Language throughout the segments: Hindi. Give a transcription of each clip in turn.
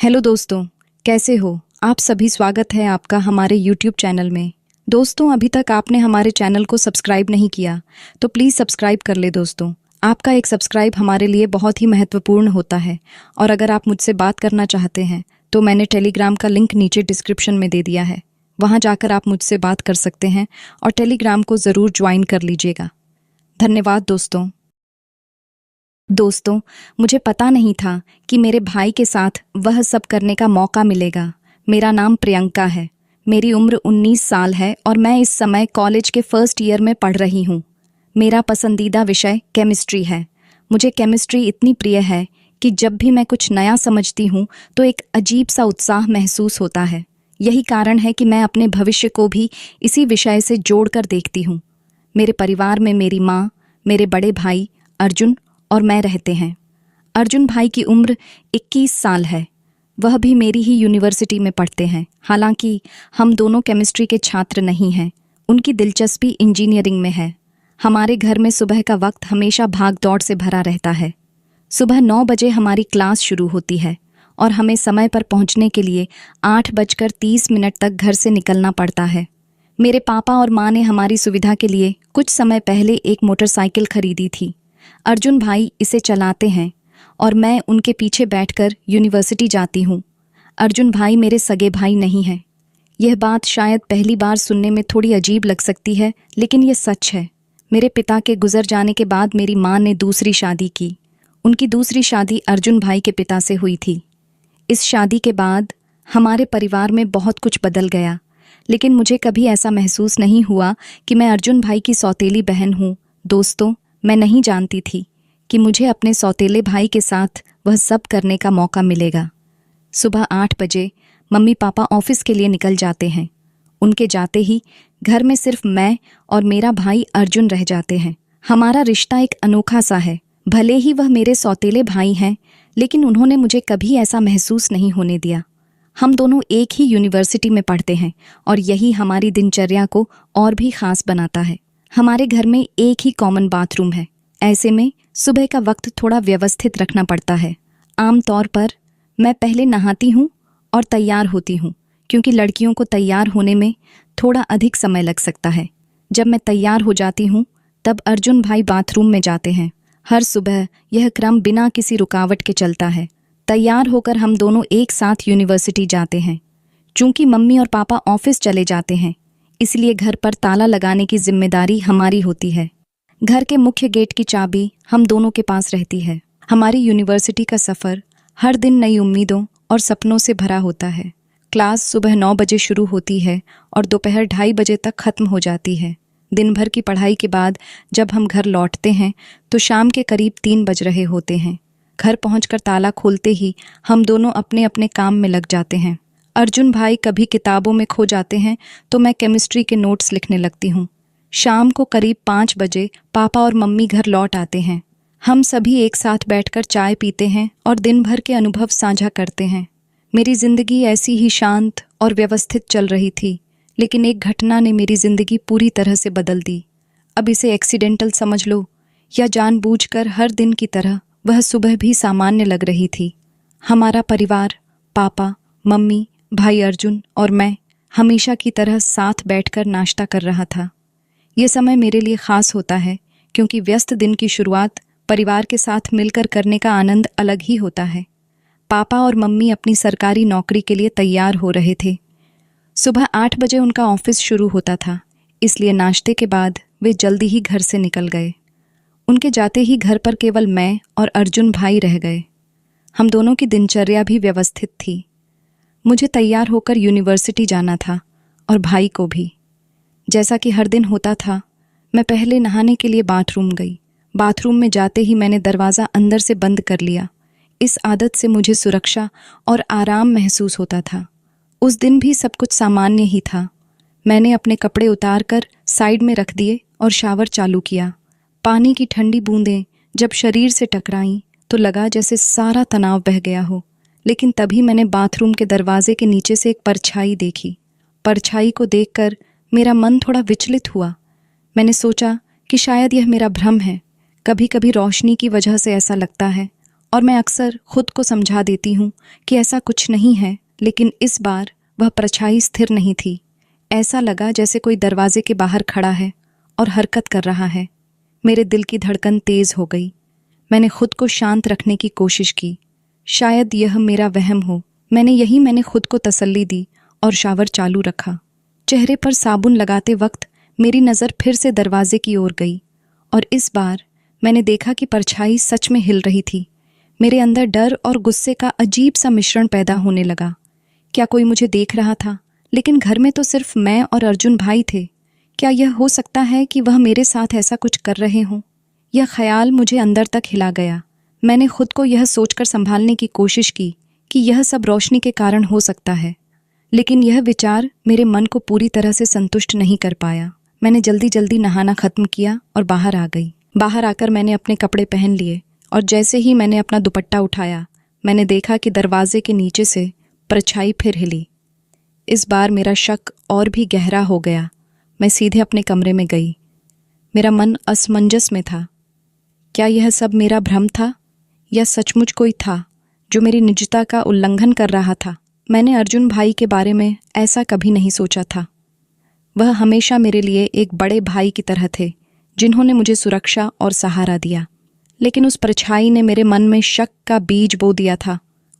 हेलो दोस्तों, कैसे हो आप सभी। स्वागत है आपका हमारे YouTube चैनल में। दोस्तों, अभी तक आपने हमारे चैनल को सब्सक्राइब नहीं किया तो प्लीज़ सब्सक्राइब कर ले दोस्तों। आपका एक सब्सक्राइब हमारे लिए बहुत ही महत्वपूर्ण होता है। और अगर आप मुझसे बात करना चाहते हैं तो मैंने टेलीग्राम का लिंक नीचे डिस्क्रिप्शन में दे दिया है। वहाँ जाकर आप मुझसे बात कर सकते हैं और टेलीग्राम को ज़रूर ज्वाइन कर लीजिएगा। धन्यवाद दोस्तों। दोस्तों, मुझे पता नहीं था कि मेरे भाई के साथ वह सब करने का मौका मिलेगा। मेरा नाम प्रियंका है, मेरी उम्र 19 साल है और मैं इस समय कॉलेज के फर्स्ट ईयर में पढ़ रही हूँ। मेरा पसंदीदा विषय केमिस्ट्री है। मुझे केमिस्ट्री इतनी प्रिय है कि जब भी मैं कुछ नया समझती हूँ तो एक अजीब सा उत्साह महसूस होता है। यही कारण है कि मैं अपने भविष्य को भी इसी विषय से जोड़कर देखती हूँ। मेरे परिवार में मेरी माँ, मेरे बड़े भाई अर्जुन और मैं रहते हैं। अर्जुन भाई की उम्र 21 साल है। वह भी मेरी ही यूनिवर्सिटी में पढ़ते हैं। हालांकि हम दोनों केमिस्ट्री के छात्र नहीं हैं। उनकी दिलचस्पी इंजीनियरिंग में है। हमारे घर में सुबह का वक्त हमेशा भाग दौड़ से भरा रहता है। सुबह 9 बजे हमारी क्लास शुरू होती है और हमें समय पर पहुंचने के लिए 8:30 तक घर से निकलना पड़ता है। मेरे पापा और माँ ने हमारी सुविधा के लिए कुछ समय पहले एक मोटरसाइकिल खरीदी थी। अर्जुन भाई इसे चलाते हैं और मैं उनके पीछे बैठकर यूनिवर्सिटी जाती हूँ। अर्जुन भाई मेरे सगे भाई नहीं हैं। यह बात शायद पहली बार सुनने में थोड़ी अजीब लग सकती है, लेकिन यह सच है। मेरे पिता के गुजर जाने के बाद मेरी माँ ने दूसरी शादी की। उनकी दूसरी शादी अर्जुन भाई के पिता से हुई थी। इस शादी के बाद हमारे परिवार में बहुत कुछ बदल गया, लेकिन मुझे कभी ऐसा महसूस नहीं हुआ कि मैं अर्जुन भाई की सौतेली बहन हूँ। दोस्तों, मैं नहीं जानती थी कि मुझे अपने सौतेले भाई के साथ वह सब करने का मौका मिलेगा। सुबह 8 बजे मम्मी पापा ऑफिस के लिए निकल जाते हैं। उनके जाते ही घर में सिर्फ मैं और मेरा भाई अर्जुन रह जाते हैं। हमारा रिश्ता एक अनोखा सा है। भले ही वह मेरे सौतेले भाई हैं, लेकिन उन्होंने मुझे कभी ऐसा महसूस नहीं होने दिया। हम दोनों एक ही यूनिवर्सिटी में पढ़ते हैं और यही हमारी दिनचर्या को और भी खास बनाता है। हमारे घर में एक ही कॉमन बाथरूम है। ऐसे में सुबह का वक्त थोड़ा व्यवस्थित रखना पड़ता है। आमतौर पर मैं पहले नहाती हूँ और तैयार होती हूँ, क्योंकि लड़कियों को तैयार होने में थोड़ा अधिक समय लग सकता है। जब मैं तैयार हो जाती हूँ तब अर्जुन भाई बाथरूम में जाते हैं। हर सुबह यह क्रम बिना किसी रुकावट के चलता है। तैयार होकर हम दोनों एक साथ यूनिवर्सिटी जाते हैं। चूंकि मम्मी और पापा ऑफिस चले जाते हैं, इसलिए घर पर ताला लगाने की जिम्मेदारी हमारी होती है। घर के मुख्य गेट की चाबी हम दोनों के पास रहती है। हमारी यूनिवर्सिटी का सफ़र हर दिन नई उम्मीदों और सपनों से भरा होता है। क्लास सुबह 9 बजे शुरू होती है और दोपहर 2:30 बजे तक ख़त्म हो जाती है। दिन भर की पढ़ाई के बाद जब हम घर लौटते हैं तो शाम के करीब 3 बज रहे होते हैं। घर पहुंचकर ताला खोलते ही हम दोनों अपने अपने काम में लग जाते हैं। अर्जुन भाई कभी किताबों में खो जाते हैं तो मैं केमिस्ट्री के नोट्स लिखने लगती हूँ। शाम को करीब 5 बजे पापा और मम्मी घर लौट आते हैं। हम सभी एक साथ बैठकर चाय पीते हैं और दिन भर के अनुभव साझा करते हैं। मेरी जिंदगी ऐसी ही शांत और व्यवस्थित चल रही थी, लेकिन एक घटना ने मेरी जिंदगी पूरी तरह से बदल दी। अब इसे एक्सीडेंटल समझ लो या जानबूझकर, हर दिन की तरह वह सुबह भी सामान्य लग रही थी। हमारा परिवार, पापा, मम्मी, भाई अर्जुन और मैं हमेशा की तरह साथ बैठकर नाश्ता कर रहा था। ये समय मेरे लिए ख़ास होता है, क्योंकि व्यस्त दिन की शुरुआत परिवार के साथ मिलकर करने का आनंद अलग ही होता है। पापा और मम्मी अपनी सरकारी नौकरी के लिए तैयार हो रहे थे। सुबह 8 बजे उनका ऑफिस शुरू होता था, इसलिए नाश्ते के बाद वे जल्दी ही घर से निकल गए। उनके जाते ही घर पर केवल मैं और अर्जुन भाई रह गए। हम दोनों की दिनचर्या भी व्यवस्थित थी। मुझे तैयार होकर यूनिवर्सिटी जाना था और भाई को भी। जैसा कि हर दिन होता था, मैं पहले नहाने के लिए बाथरूम गई। बाथरूम में जाते ही मैंने दरवाज़ा अंदर से बंद कर लिया। इस आदत से मुझे सुरक्षा और आराम महसूस होता था। उस दिन भी सब कुछ सामान्य ही था। मैंने अपने कपड़े उतार कर साइड में रख दिए और शावर चालू किया। पानी की ठंडी बूंदें जब शरीर से टकराईं तो लगा जैसे सारा तनाव बह गया हो। लेकिन तभी मैंने बाथरूम के दरवाजे के नीचे से एक परछाई देखी। परछाई को देखकर मेरा मन थोड़ा विचलित हुआ। मैंने सोचा कि शायद यह मेरा भ्रम है। कभी कभी रोशनी की वजह से ऐसा लगता है और मैं अक्सर खुद को समझा देती हूँ कि ऐसा कुछ नहीं है, लेकिन इस बार वह परछाई स्थिर नहीं थी। ऐसा लगा जैसे कोई दरवाजे के बाहर खड़ा है और हरकत कर रहा है। मेरे दिल की धड़कन तेज हो गई। मैंने खुद को शांत रखने की कोशिश की। शायद यह मेरा वहम हो। मैंने खुद को तसल्ली दी और शावर चालू रखा। चेहरे पर साबुन लगाते वक्त मेरी नज़र फिर से दरवाजे की ओर गई और इस बार मैंने देखा कि परछाई सच में हिल रही थी। मेरे अंदर डर और गुस्से का अजीब सा मिश्रण पैदा होने लगा। क्या कोई मुझे देख रहा था? लेकिन घर में तो सिर्फ मैं और अर्जुन भाई थे। क्या यह हो सकता है कि वह मेरे साथ ऐसा कुछ कर रहे हों? यह ख्याल मुझे अंदर तक हिला गया। मैंने खुद को यह सोचकर संभालने की कोशिश की कि यह सब रोशनी के कारण हो सकता है, लेकिन यह विचार मेरे मन को पूरी तरह से संतुष्ट नहीं कर पाया। मैंने जल्दी जल्दी नहाना खत्म किया और बाहर आ गई। बाहर आकर मैंने अपने कपड़े पहन लिए और जैसे ही मैंने अपना दुपट्टा उठाया, मैंने देखा कि दरवाजे के नीचे से परछाई फिर हिली। इस बार मेरा शक और भी गहरा हो गया। मैं सीधे अपने कमरे में गई। मेरा मन असमंजस में था। क्या यह सब मेरा भ्रम था या सचमुच कोई था जो मेरी निजता का उल्लंघन कर रहा था? मैंने अर्जुन भाई के बारे में ऐसा कभी नहीं सोचा था। वह हमेशा मेरे लिए एक बड़े भाई की तरह थे, जिन्होंने मुझे सुरक्षा और सहारा दिया। लेकिन उस परछाई ने मेरे मन में शक का बीज बो दिया था।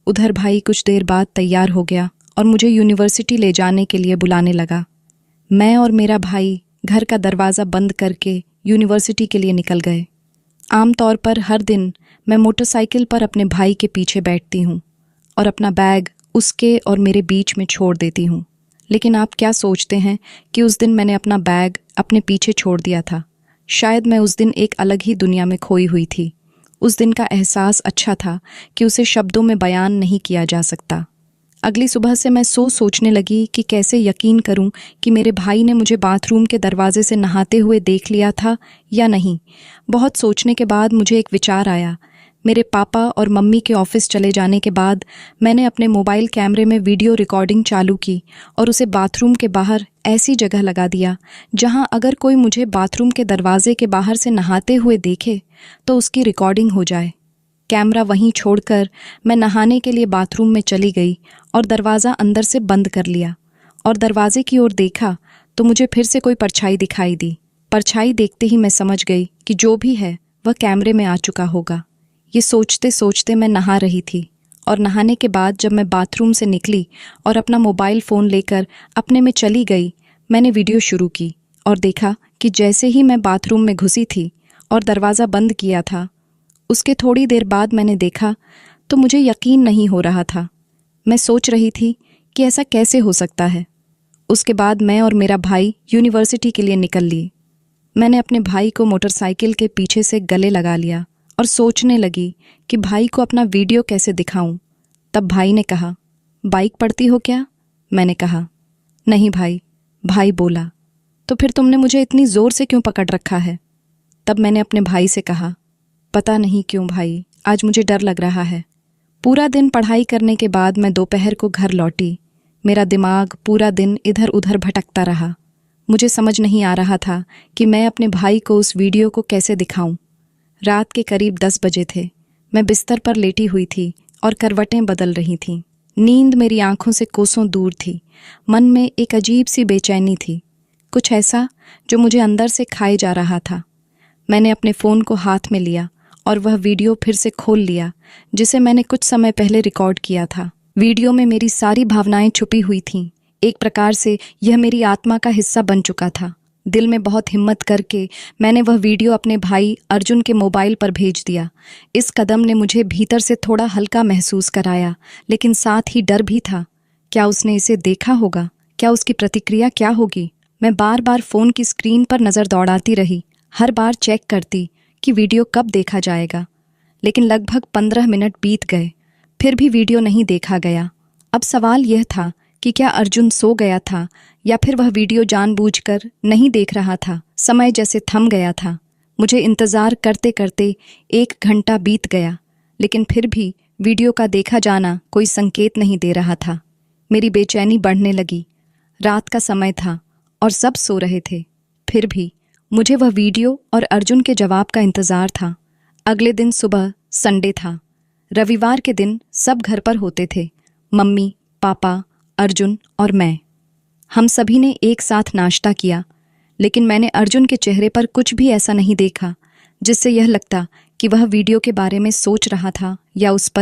उधर भाई कुछ देर बाद तैयार हो गया और मुझे यूनिवर्सिटी ले जाने के लिए बुलाने लगा। मैं और मेरा भाई घर का दरवाज़ा बंद करके यूनिवर्सिटी के लिए निकल गए। आमतौर पर हर दिन मैं मोटरसाइकिल पर अपने भाई के पीछे बैठती हूँ और अपना बैग उसके और मेरे बीच में छोड़ देती हूँ। लेकिन आप क्या सोचते हैं कि उस दिन मैंने अपना बैग अपने पीछे छोड़ दिया था? शायद मैं उस दिन एक अलग ही दुनिया में खोई हुई थी। उस दिन का एहसास अच्छा था कि उसे शब्दों में बयान नहीं किया जा सकता। अगली सुबह से मैं सोचने लगी कि कैसे यकीन करूं कि मेरे भाई ने मुझे बाथरूम के दरवाजे से नहाते हुए देख लिया था या नहीं। बहुत सोचने के बाद मुझे एक विचार आया। मेरे पापा और मम्मी के ऑफिस चले जाने के बाद मैंने अपने मोबाइल कैमरे में वीडियो रिकॉर्डिंग चालू की और उसे बाथरूम के बाहर ऐसी जगह लगा दिया जहां अगर कोई मुझे बाथरूम के दरवाजे के बाहर से नहाते हुए देखे तो उसकी रिकॉर्डिंग हो जाए। कैमरा वहीं छोड़कर मैं नहाने के लिए बाथरूम में चली गई और दरवाज़ा अंदर से बंद कर लिया और दरवाजे की ओर देखा तो मुझे फिर से कोई परछाई दिखाई दी। परछाई देखते ही मैं समझ गई कि जो भी है वह कैमरे में आ चुका होगा। ये सोचते सोचते मैं नहा रही थी और नहाने के बाद जब मैं बाथरूम से निकली और अपना मोबाइल फ़ोन लेकर अपने में चली गई, मैंने वीडियो शुरू की और देखा कि जैसे ही मैं बाथरूम में घुसी थी और दरवाज़ा बंद किया था, उसके थोड़ी देर बाद मैंने देखा तो मुझे यकीन नहीं हो रहा था। मैं सोच रही थी कि ऐसा कैसे हो सकता है। उसके बाद मैं और मेरा भाई यूनिवर्सिटी के लिए निकल लिए। मैंने अपने भाई को मोटरसाइकिल के पीछे से गले लगा लिया और सोचने लगी कि भाई को अपना वीडियो कैसे दिखाऊं। तब भाई ने कहा, बाइक पढ़ती हो क्या? मैंने कहा, नहीं भाई। भाई बोला, तो फिर तुमने मुझे इतनी ज़ोर से क्यों पकड़ रखा है? तब मैंने अपने भाई से कहा, पता नहीं क्यों भाई, आज मुझे डर लग रहा है। पूरा दिन पढ़ाई करने के बाद मैं दोपहर को घर लौटी। मेरा दिमाग पूरा दिन इधर उधर भटकता रहा। मुझे समझ नहीं आ रहा था कि मैं अपने भाई को उस वीडियो को कैसे दिखाऊं। रात के करीब 10 बजे थे। मैं बिस्तर पर लेटी हुई थी और करवटें बदल रही थीं। नींद मेरी आंखों से कोसों दूर थी। मन में एक अजीब सी बेचैनी थी, कुछ ऐसा जो मुझे अंदर से खाए जा रहा था। मैंने अपने फ़ोन को हाथ में लिया और वह वीडियो फिर से खोल लिया जिसे मैंने कुछ समय पहले रिकॉर्ड किया था। वीडियो में मेरी सारी भावनाएं छुपी हुई थीं। एक प्रकार से यह मेरी आत्मा का हिस्सा बन चुका था। दिल में बहुत हिम्मत करके मैंने वह वीडियो अपने भाई अर्जुन के मोबाइल पर भेज दिया। इस कदम ने मुझे भीतर से थोड़ा हल्का महसूस कराया, लेकिन साथ ही डर भी था। क्या उसने इसे देखा होगा? क्या उसकी प्रतिक्रिया क्या होगी? मैं बार बार फ़ोन की स्क्रीन पर नज़र दौड़ाती रही, हर बार चेक करती कि वीडियो कब देखा जाएगा। लेकिन लगभग 15 मिनट बीत गए, फिर भी वीडियो नहीं देखा गया। अब सवाल यह था कि क्या अर्जुन सो गया था या फिर वह वीडियो जानबूझकर नहीं देख रहा था। समय जैसे थम गया था। मुझे इंतज़ार करते करते 1 घंटा बीत गया, लेकिन फिर भी वीडियो का देखा जाना कोई संकेत नहीं दे रहा था। मेरी बेचैनी बढ़ने लगी। रात का समय था और सब सो रहे थे, फिर भी मुझे वह वीडियो और अर्जुन के जवाब का इंतज़ार था। अगले दिन सुबह संडे था। रविवार के दिन सब घर पर होते थे, मम्मी, पापा, अर्जुन और मैं। हम सभी ने एक साथ नाश्ता किया, लेकिन मैंने अर्जुन के चेहरे पर कुछ भी ऐसा नहीं देखा जिससे यह लगता कि वह वीडियो के बारे में सोच रहा था या उस पर